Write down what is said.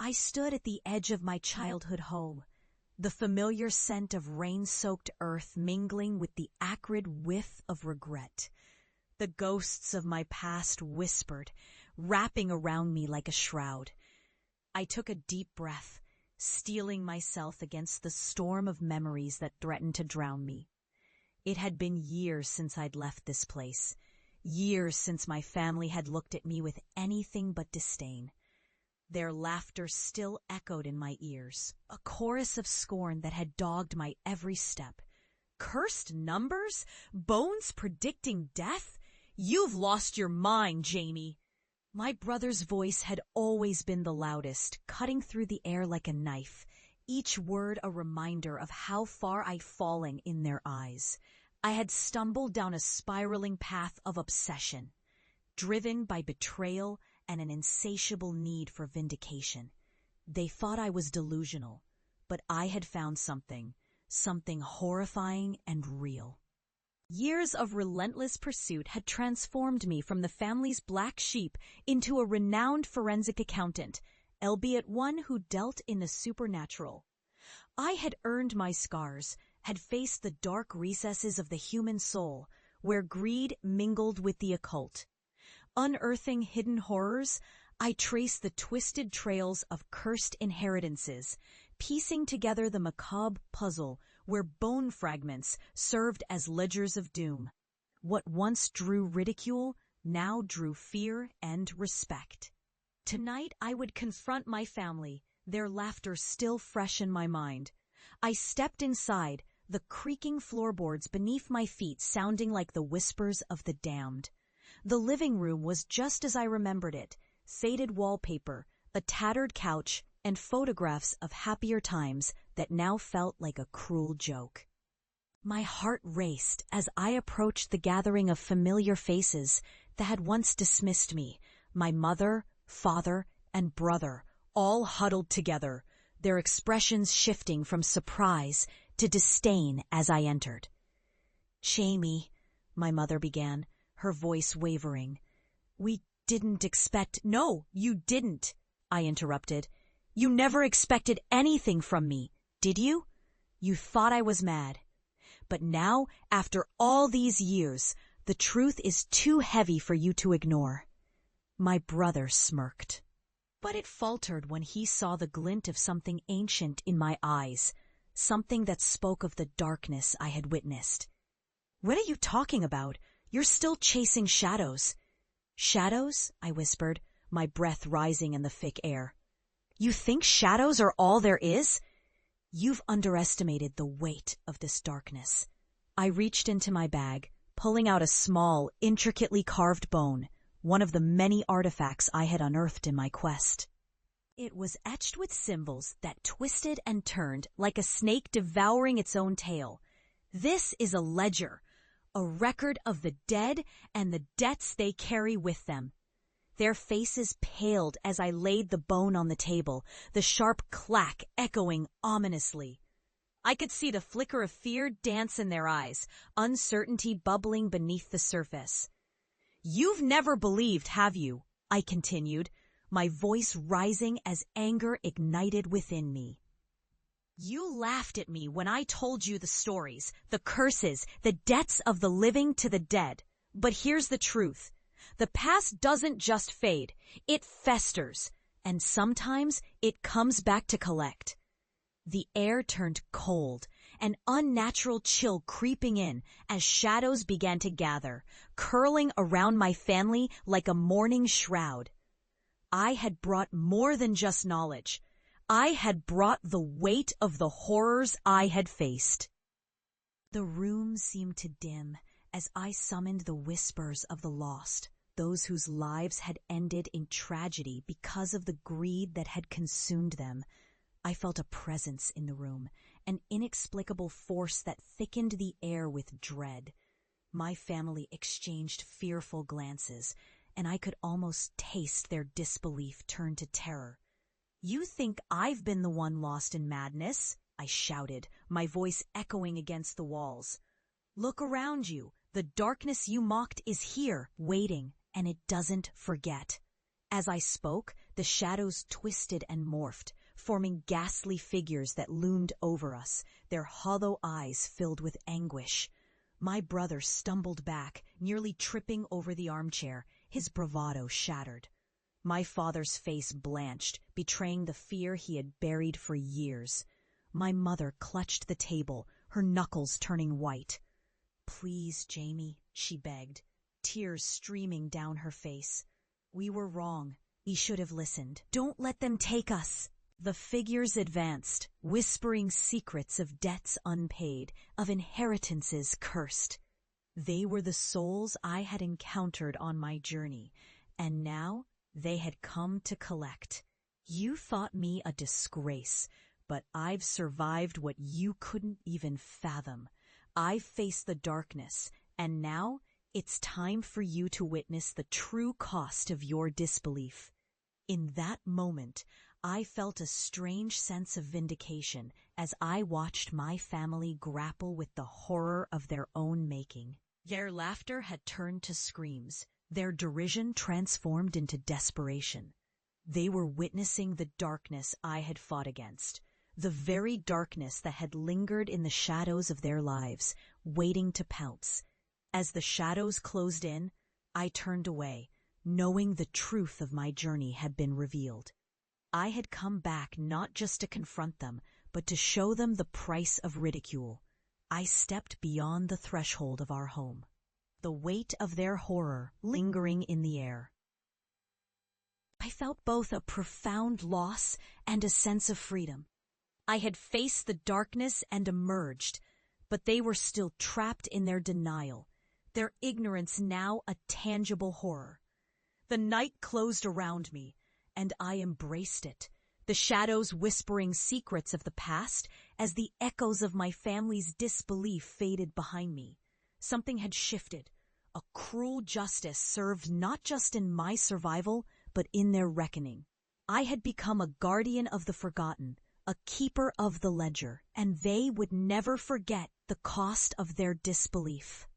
I stood at the edge of my childhood home, the familiar scent of rain-soaked earth mingling with the acrid whiff of regret. The ghosts of my past whispered, wrapping around me like a shroud. I took a deep breath, steeling myself against the storm of memories that threatened to drown me. It had been years since I'd left this place, years since my family had looked at me with anything but disdain. Their laughter still echoed in my ears, a chorus of scorn that had dogged my every step. Cursed numbers? Bones predicting death? You've lost your mind, Jamie. My brother's voice had always been the loudest, cutting through the air like a knife, each word a reminder of how far I'd fallen in their eyes. I had stumbled down a spiraling path of obsession, driven by betrayal and an insatiable need for vindication. They thought I was delusional, but I had found something horrifying and real. Years of relentless pursuit had transformed me from the family's black sheep into a renowned forensic accountant, albeit one who dealt in the supernatural. I had earned my scars, had faced the dark recesses of the human soul, where greed mingled with the occult. Unearthing hidden horrors, I traced the twisted trails of cursed inheritances, piecing together the macabre puzzle where bone fragments served as ledgers of doom. What once drew ridicule now drew fear and respect. Tonight I would confront my family, their laughter still fresh in my mind. I stepped inside, the creaking floorboards beneath my feet sounding like the whispers of the damned. The living room was just as I remembered it, faded wallpaper, a tattered couch, and photographs of happier times that now felt like a cruel joke. My heart raced as I approached the gathering of familiar faces that had once dismissed me, my mother, father, and brother, all huddled together, their expressions shifting from surprise to disdain as I entered. "Jamie," my mother began, her voice wavering. "We didn't expect—" "No, you didn't," I interrupted. "You never expected anything from me, did you? You thought I was mad. But now, after all these years, the truth is too heavy for you to ignore." My brother smirked. But it faltered when he saw the glint of something ancient in my eyes, something that spoke of the darkness I had witnessed. "What are you talking about? You're still chasing shadows." "Shadows?" I whispered, my breath rising in the thick air. "You think shadows are all there is? You've underestimated the weight of this darkness." I reached into my bag, pulling out a small, intricately carved bone, one of the many artifacts I had unearthed in my quest. It was etched with symbols that twisted and turned like a snake devouring its own tail. "This is a ledger, a record of the dead and the debts they carry with them." Their faces paled as I laid the bone on the table, the sharp clack echoing ominously. I could see the flicker of fear dance in their eyes, uncertainty bubbling beneath the surface. "You've never believed, have you?" I continued, my voice rising as anger ignited within me. "You laughed at me when I told you the stories, the curses, the debts of the living to the dead. But here's the truth. The past doesn't just fade, it festers, and sometimes it comes back to collect." The air turned cold, an unnatural chill creeping in as shadows began to gather, curling around my family like a mourning shroud. I had brought more than just knowledge. I had brought the weight of the horrors I had faced. The room seemed to dim as I summoned the whispers of the lost, those whose lives had ended in tragedy because of the greed that had consumed them. I felt a presence in the room, an inexplicable force that thickened the air with dread. My family exchanged fearful glances, and I could almost taste their disbelief turn to terror. "You think I've been the one lost in madness?" I shouted, my voice echoing against the walls. "Look around you. The darkness you mocked is here, waiting, and it doesn't forget." As I spoke, The shadows twisted and morphed, forming ghastly figures that loomed over us, their hollow eyes filled with anguish. My brother stumbled back, nearly tripping over the armchair, his bravado shattered. My father's face blanched, betraying the fear he had buried for years. My mother clutched the table, her knuckles turning white. "Please, Jamie," she begged, tears streaming down her face. "We were wrong. We should have listened. Don't let them take us." The figures advanced, whispering secrets of debts unpaid, of inheritances cursed. They were the souls I had encountered on my journey, and now they had come to collect. "You thought me a disgrace, but I've survived what you couldn't even fathom. I've faced the darkness, and now it's time for you to witness the true cost of your disbelief." In that moment, I felt a strange sense of vindication as I watched my family grapple with the horror of their own making. Their laughter had turned to screams, their derision transformed into desperation. They were witnessing the darkness I had fought against, the very darkness that had lingered in the shadows of their lives, waiting to pounce. As the shadows closed in, I turned away, knowing the truth of my journey had been revealed. I had come back not just to confront them, but to show them the price of ridicule. I stepped beyond the threshold of our home, the weight of their horror lingering in the air. I felt both a profound loss and a sense of freedom. I had faced the darkness and emerged, but they were still trapped in their denial, their ignorance now a tangible horror. The night closed around me, and I embraced it, the shadows whispering secrets of the past as the echoes of my family's disbelief faded behind me. Something had shifted. A cruel justice served not just in my survival, but in their reckoning. I had become a guardian of the forgotten, a keeper of the ledger, and they would never forget the cost of their disbelief.